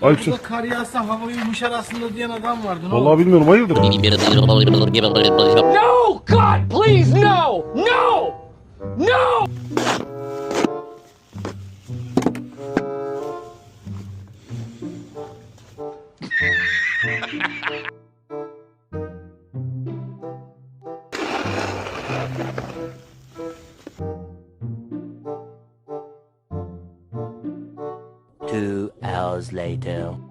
Aleyküm. Burada kar yağsa hava yumuşar aslında diyen adam vardı. Ne Vallahi oldu? bilmiyorum, hayırdır? No, God, please, no! No! No! 2 hours later.